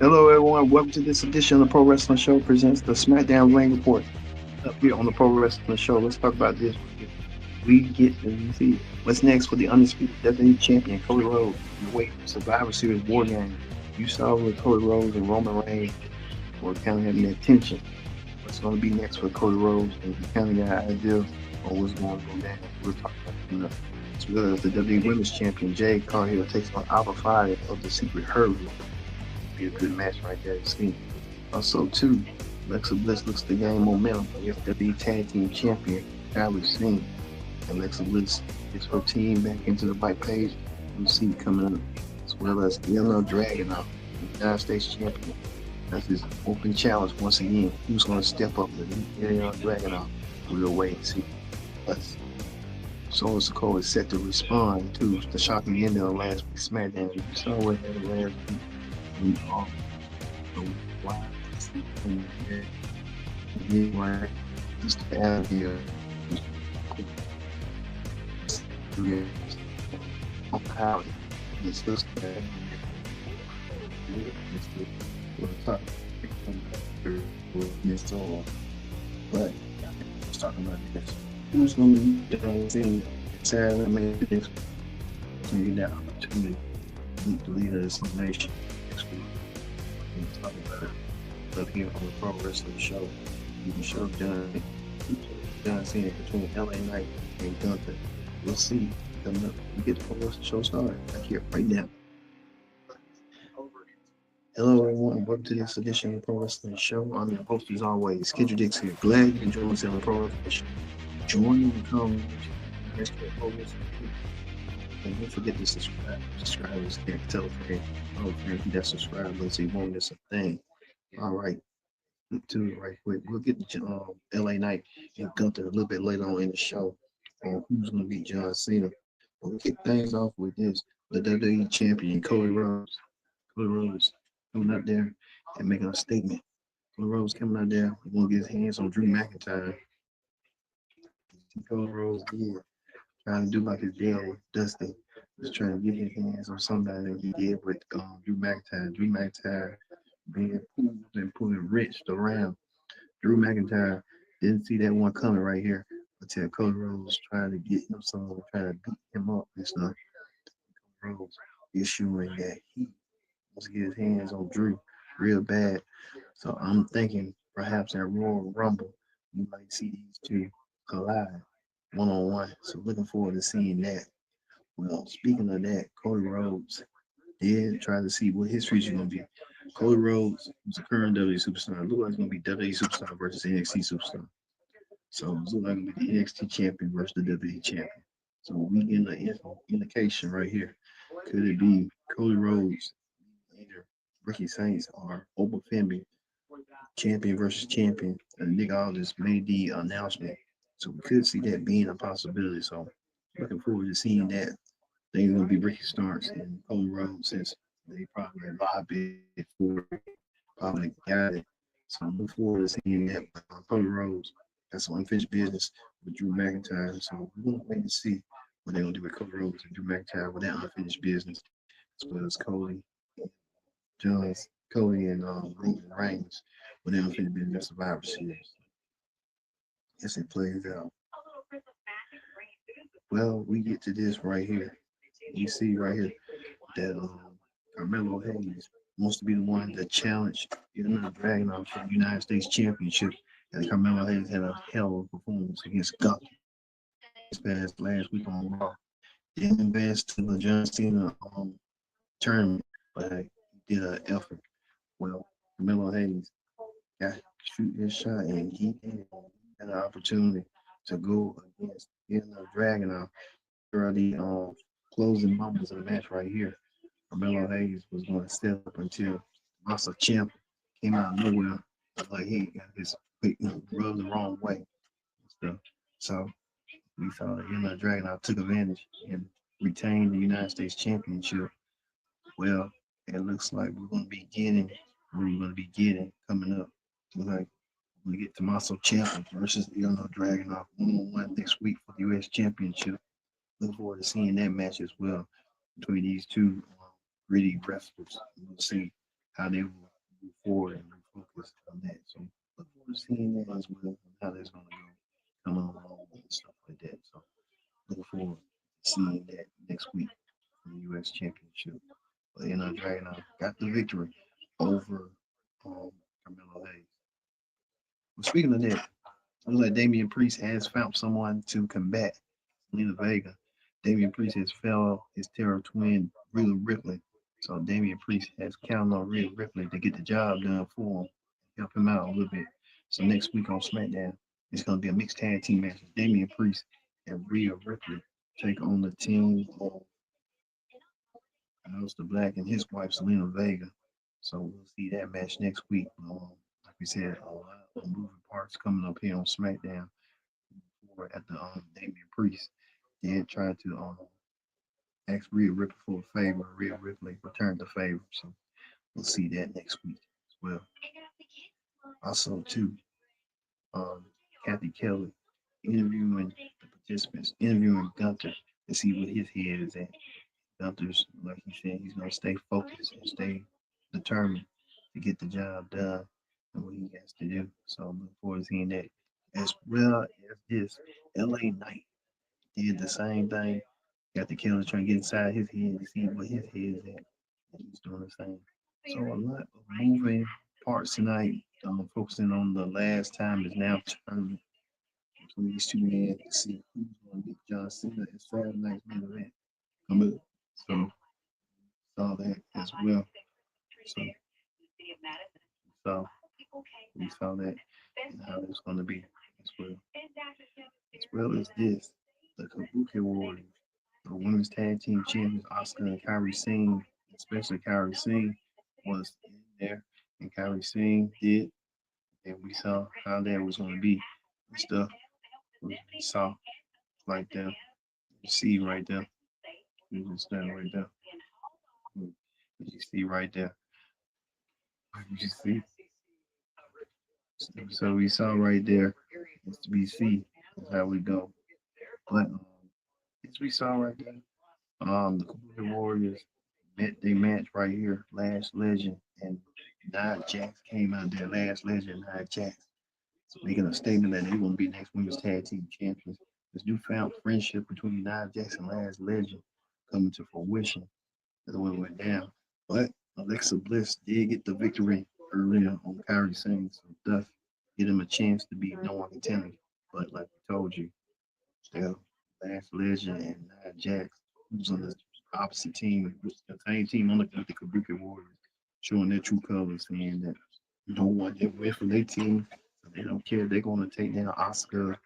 Hello, everyone. Welcome to this edition of the Pro Wrestling Show presents the SmackDown Ring Report. Up here on the Pro Wrestling Show, let's talk about this. We get to see what's next for the undisputed WWE Champion Cody Rhodes in the Weight Survivor Series War Game. You saw with Cody Rhodes and Roman Reigns were kind of having that tension. What's going to be next for Cody Rhodes? And you kind of got an idea on what's going to go down. We'll talk about it coming up. As well as the WWE Women's Champion Jade Cargill takes on Alpha Fire of the Secret Hurry. Be a good match right there to see. Also, too, Alexa Bliss looks to gain momentum against WWE Tag Team Champion Kylie Singh. Alexa Bliss gets her team back into the right page. We'll see coming up, as well as Ilya Dragunov, the United States Champion. That's his open challenge once again. Who's going to step up to Ilya Dragunov? We'll wait and see. Plus, Solo Sikoa is set to respond to the shocking ending of last week's SmackDown. You saw what happened last week. We all know why why just out here how it's just but let's talk about this. Who's going to be seeing Sarah made this to get that opportunity to lead this nation next week? We'll talk about it up here on the Pro Wrestling Show. You can show John Cena between LA Knight and Gunther. We'll see. Coming up, we get the Pro Wrestling Show started right here, right now. Hello, everyone. Welcome to this edition of the Pro Wrestling Show. I'm your host, as always, Kid Dix here. Glad you can join us on the Pro Wrestling Show. Join me and come to the Pro Wrestling Show. And don't forget to subscribe. Subscribers can't tell a friend. Tell a friend that subscribe. Let's see, won't miss a thing. All right. To it right quick. We'll get to LA Knight and Gunther a little bit later on in the show on who's going to beat John Cena. But we'll kick things off with this. The WWE Champion, Cody Rhodes. Cody Rhodes coming out there and making a statement. Cody Rhodes coming out there. He going to get his hands on Drew McIntyre. Cody Rhodes did. Trying to do like his daddy, Dusty. Was trying to get his hands on somebody that he did with Drew McIntyre. Drew McIntyre being pulled and pulling wrenched around. Drew McIntyre didn't see that one coming right here until Cody Rhodes trying to get him some, trying to beat him up and stuff. Cody Rhodes issuing that he wants to get his hands on Drew real bad. So I'm thinking perhaps at Royal Rumble, you might see these two collide one on one. So looking forward to seeing that. Well, speaking of that, Cody Rhodes did try to see what his future gonna be. Cody Rhodes is a current WWE superstar. Look like it's gonna be WWE superstar versus NXT superstar. So it's look like it's gonna be the NXT champion versus the WWE champion. So we get an indication right here. Could it be Cody Rhodes, either Ricky Saints or Oba Femi, champion versus champion? And Nick Aldis made the announcement. So we could see that being a possibility. So looking forward to seeing that. I think it's gonna be Ricky Starks and Cody Rhodes since they probably lobbied for it, probably got it. So I'm looking forward to seeing that. Cody Rhodes got some unfinished business with Drew McIntyre. So we're gonna wait and see what they're gonna do with Cody Rhodes and Drew McIntyre with that unfinished business, as well as Cody and Roman Reigns with their unfinished business Survivor Series. Yes, it plays out. Well, we get to this right here. You see right here that Carmelo Hayes wants to be the one to challenge another Dragunov for the United States Championship. And Carmelo Hayes had a hell of a performance against Gunther this past last week on Raw. Didn't advance to the John Cena tournament, but he did an effort. Well, Carmelo Hayes got to shoot his shot, and he did. He had an opportunity to go against Dragunov for the closing moments of the match right here. Carmelo Hayes was going to step up until Massa Champ came out of nowhere, like he got his rubbed the wrong way and stuff. So we saw that Dragunov took advantage and retained the United States Championship. Well, it looks like we're going to be getting what we're going to be getting coming up. Looks like we get Tommaso Ciampa versus Dragunov one-on-one next week for the U.S. Championship. Looking forward to seeing that match as well between these two gritty wrestlers. We'll see how they will move forward and refocus on that. So look forward to seeing that as well, and how that's gonna go, coming along and stuff like that. So looking forward to seeing that next week in the U.S. Championship. But Dragon got the victory over Carmelo Hayes. Well, speaking of that, looks like Damian Priest has found someone to combat Selena Vega. Damian Priest has fell his terror twin, Rhea Ripley. So Damian Priest has counted on Rhea Ripley to get the job done for him, help him out a little bit. So next week on SmackDown, it's going to be a mixed tag team match. Damian Priest and Rhea Ripley take on the team of Aleister Black and his wife Selena Vega. So we'll see that match next week. Like we said, a lot of moving parts coming up here on SmackDown. Or at the Damian Priest did try to ask Rhea Ripley for a favor. Rhea Ripley returned the favor. So we'll see that next week as well. Also, too, um, Kathy Kelly interviewing the participants, interviewing Gunther to see what his head is at. Gunther's, like he said, he's going to stay focused and stay determined to get the job done and what he has to do. So I'm looking forward to seeing that. As well as this, LA Knight did the same thing. Got the killer trying to get inside his head to see what his head is at. And he's doing the same. So a lot of moving parts tonight. I'm focusing on the last time is now turning between these two men to see who's going to get John Cena at Saturday night's main event. So saw that as well. So so we saw that and how it's going to be as well. As well as this, the Kabuki Warriors, the women's tag team champions, Oscar and Kyrie Singh, especially Kyrie Singh was in there, and Kyrie Singh did, and we saw how that was going to be and stuff. We saw right there, you see right there, you can stand right there, you see right there, you see. So we saw right there, it's BC, that's how we go. But as we saw right there, the Kabuki Warriors they match right here, Last Legend and Nia Jax came out there. Last Legend, Nia Jax, so making a statement that they will be next women's tag team champions. This newfound friendship between Nia Jax and Last Legend coming to fruition as the way it went down. But Alexa Bliss did get the victory earlier on Kyrie Singh, so thus get him a chance to be no one contender. But like we told you, still Last Legend and Nia Jax, who's on the opposite team, the same team on with the Kabuki Warriors, showing their true colors, saying that no one ever win for their team. So they don't care. They're going to take down Oscar,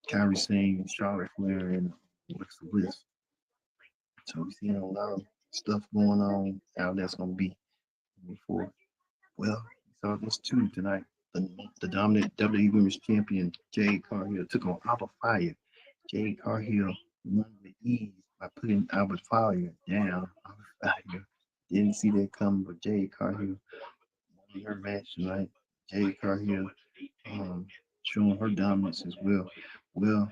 Kyrie Singh, Charlotte Flair, and Alexa Bliss. So we're seeing a lot of stuff going on, how that's going to be before. Well, we saw this too tonight. The dominant WWE Women's Champion, Jade Cargill, took on Alba Fire. Jade Cargill won with ease by putting Albert Fire down. Albert Fire didn't see that coming, but Jade Cargill won her match tonight. Jade Cargill showing her dominance as well. Well,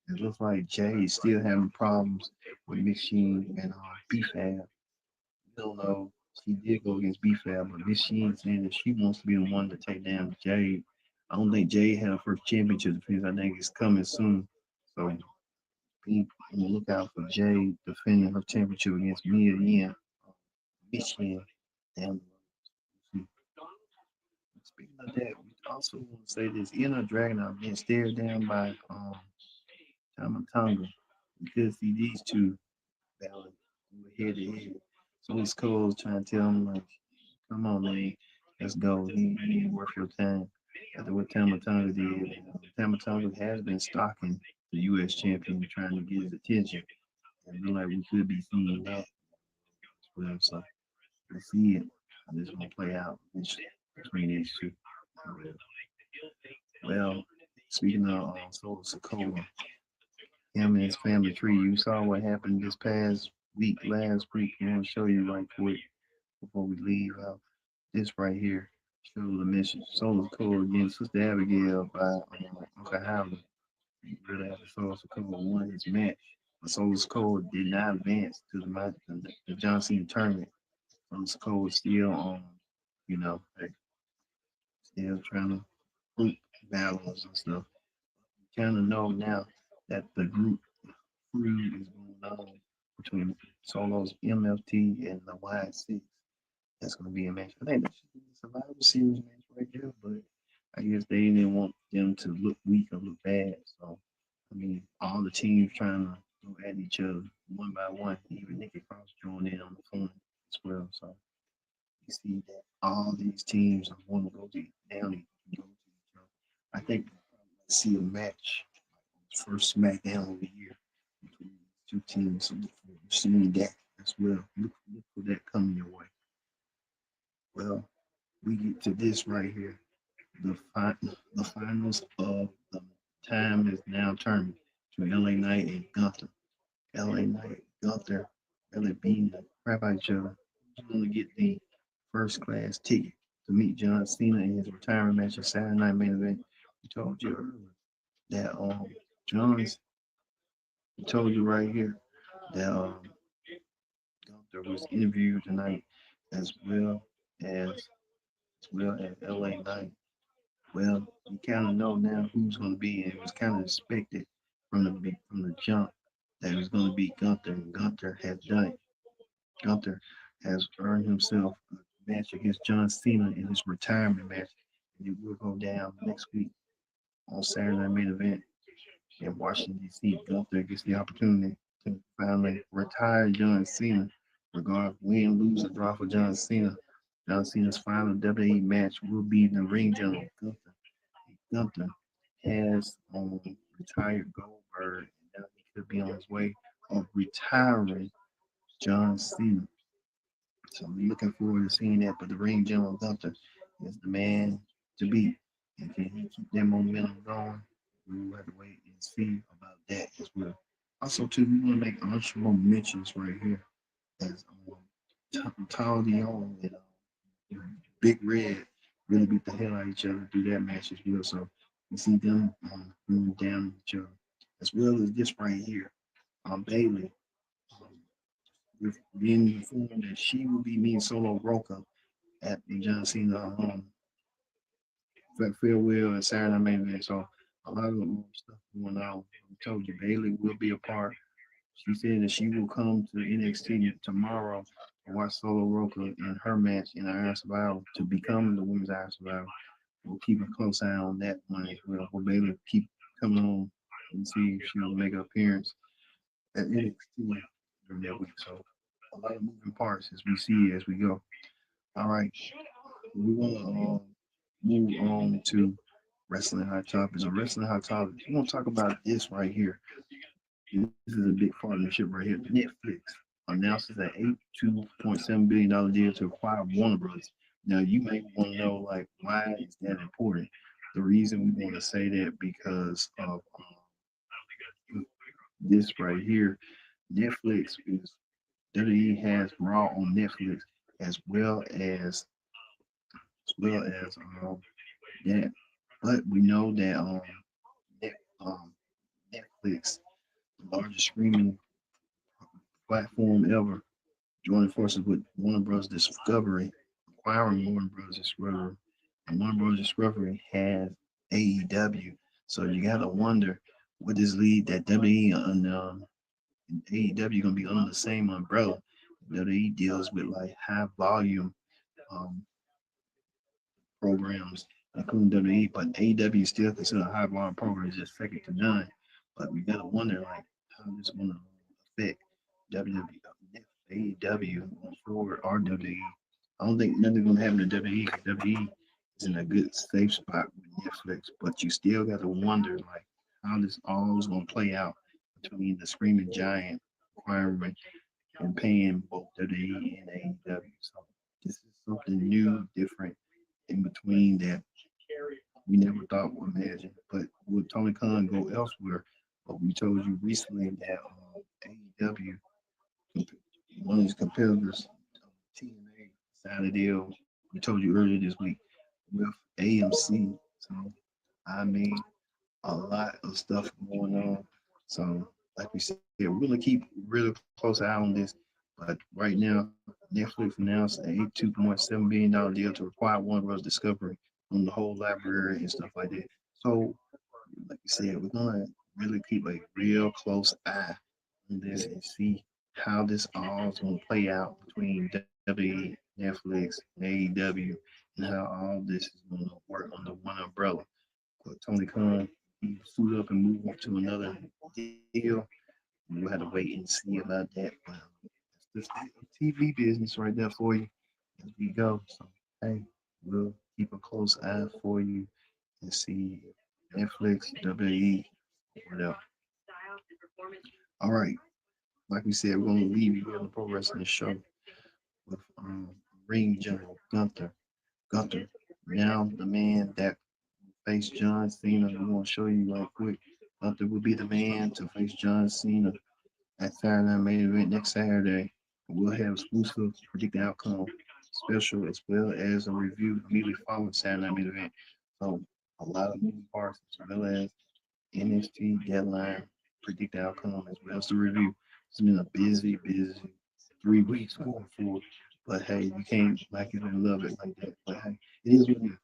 it looks like Jay is still having problems with Machine and B-Fab. We don't know. She did go against B-Fab, but Machine saying that she wants to be the one to take down Jade. I don't think Jade had her first championship defense. I think it's coming soon. So be on the lookout for Jade defending her championship against Mia Yim, Michigan down the road. Speaking of that, we also want to say this inner dragon out being stared down by Tama. You could see these two battling head to head. So it's Cole's trying to tell him like, come on man, let's go. He ain't worth your time. After what Tama did, Tama has been stalking the U.S. champion, trying to get his attention. And look like we could be seeing that as well. So let's see it. How this gonna play out between these two. Well, speaking of Solo Sokola, him and his family tree, you saw what happened this past week, last week. I want to show you right quick before we leave out. This right here shows the mission. Solo Sokola against Sister Abigail by Uncle Howard. Really after Solo Sokola won his match. But Solo Sokola did not advance to the John Cena tournament. Solo Sokola still Like still trying to group battles and stuff. Kind of know now that the group feud is going on between Solo's MFT and the Y6. That's going to be a match. I think that should be a Survivor Series match right there, but I guess they didn't want them to look weak or look bad. So, I mean, all the teams trying to go at each other one by one. Even Nikki Cross joined in on the phone as well. So, you see that all these teams want to go to down and go to each other. I think we'll see a match, first SmackDown of the year between these two teams. So look forward to seeing that as well. Look for that coming your way. Well, we get to this right here. The finals of the time is now turned to LA Knight and Gunther. LA Knight, Gunther really beating the crap out of each other. Who's going to get the first class ticket to meet John Cena in his retirement match at Saturday Night Main Event? We told you earlier that John's we told you right here that Gunther was interviewed tonight as well as as LA Knight. Well, you kind of know now who's going to be, and it was kind of expected from the jump that it was going to be Gunther, and Gunther has done it. Gunther has earned himself a match against John Cena in his retirement match, and it will go down next week on Saturday Night Main Event in Washington D.C. Gunther gets the opportunity to finally retire John Cena, regardless win, lose, or draw for John Cena. John Cena's final WWE match will be the ring general Gunther. Gunther has retired Goldberg, and now he could be on his way of retiring John Cena. So I'm looking forward to seeing that. But the ring general Gunther is the man to beat. And can he keep that momentum going? We will have to wait and see about that as well. Also, too, we want to make honorable mentions right here as Tall Dion and Big Red really beat the hell out of each other through that match as well. So we see them moving down each other. As well as this right here, Bailey, um, with being informed that she will be meeting Solo Roca at the John Cena farewell and Saturday Night Main Event. So a lot of stuff going on. I told you Bailey will be a part. She said that she will come to NXT tomorrow to watch Solo Roca in her match in Iron Survival to become the Women's Iron Survival. We'll keep a close eye on that one as well. We'll be able to keep coming on and see if she'll make an appearance at NXT during that week. So a lot of moving parts as we see as we go. All right, we want to move on to wrestling hot topics. On wrestling hot topics, we want to talk about this right here. This is a big partnership right here. Netflix announces an $82.7 billion deal to acquire Warner Bros. Now, you may want to know, like, why is that important? The reason we want to say that because of this right here. Netflix is WWE has Raw on Netflix as well as that. But we know that Net, um, Netflix, the largest streaming platform ever, joining forces with Warner Bros. Discovery, acquiring Warner Bros. Discovery, and Warner Bros. Discovery has AEW. So you gotta wonder what this lead that WWE and AEW gonna be under the same umbrella. WWE deals with like high volume um, programs, including WWE, but AEW is still considered a high volume program, just second to none. But we gotta wonder like how this gonna affect WWE, AEW going forward or WWE. I don't think nothing's gonna happen to WWE. WWE is in a good safe spot with Netflix, but you still gotta wonder like how this all is gonna play out between the screaming giant acquiring and paying both WWE and AEW. So this is something new, different in between that we never thought would imagine. But will Tony Khan go elsewhere? But we told you recently that AEW, one of his competitors, TNA, signed a deal. We told you earlier this week with AMC. So I mean, a lot of stuff going on. So like we said, we're gonna keep really close eye on this. But right now, Netflix announced a $82.7 billion deal to acquire Warner Bros. Discovery on the whole library and stuff like that. So, like you said, we're gonna really keep a real close eye on this and see how this all is gonna play out between WWE, Netflix, and AEW, and how all this is gonna work under one umbrella. But Tony Khan, he suit up and move on to another deal. We'll have to wait and see about that. But it's just TV business right there for you as we go. So, hey, we'll keep a close eye for you and see Netflix, WWE, whatever. All right, like we said, we're gonna leave you here on the Pro Wrestling Show with Ring General Gunther. Gunther, now the man that faced John Cena. We want to show you right quick. Gunther will be the man to face John Cena at Saturday Night Main Event next Saturday. We'll have exclusive predict the outcome special as well as a review immediately following Saturday Night Main Event. So a lot of moving parts as well as NXT deadline, predict the outcome as well as the review. It's been a busy 3 weeks going forward. But hey, you can't like it and love it like that. But hey, it is what it is.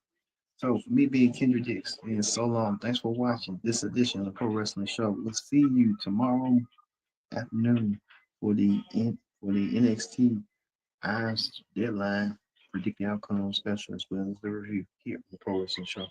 So for me being Kendra Dix, and so long. Thanks for watching this edition of the Pro Wrestling Show. We'll see you tomorrow afternoon for the NXT Irons deadline, predict the outcome special as well as the review here on the Pro Wrestling Show.